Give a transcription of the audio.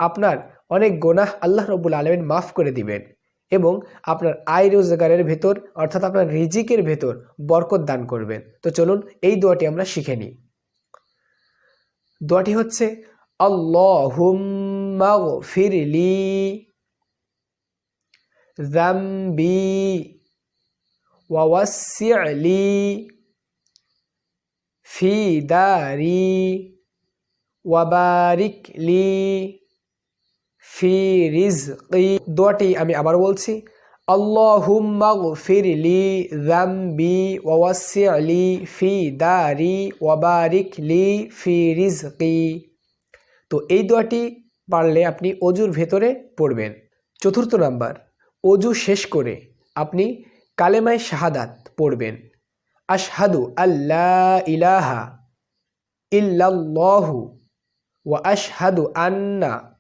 আপনার অনেক গোনাহ আল্লাহ রব্বুল আলামিন মাফ করে দিবেন এবং আপনার আয় রোজগারের ভেতর অর্থাৎ আপনার রিজিকের ভেতর বরকত দান করবেন। তো চলুন এই দোয়াটি আমরা শিখে নিই। দোয়াটি হচ্ছে আল্লাহুম্মা গফিরলি যামবি ওয়া ওয়াসসি'লি ফি দারি ওয়া বারিক লি ফি রিজকি। দোয়াটি আমি আবার বলছি, আল্লাহুম্মা গফিরলি যামবি ওয়া ওয়াসসি'লি ফি দারি ওয়া বারিক লি ফি রিজকি। তো এই দোয়াটি পারলে আপনি অজুর ভেতরে পড়বেন। চতুর্থ নাম্বার, অজু শেষ করে আপনি কালেমায়ে শাহাদাত পড়বেন। আশহাদু আল্লা ইলাহা ইল্লাল্লাহু ওয়া আশহাদু আন্না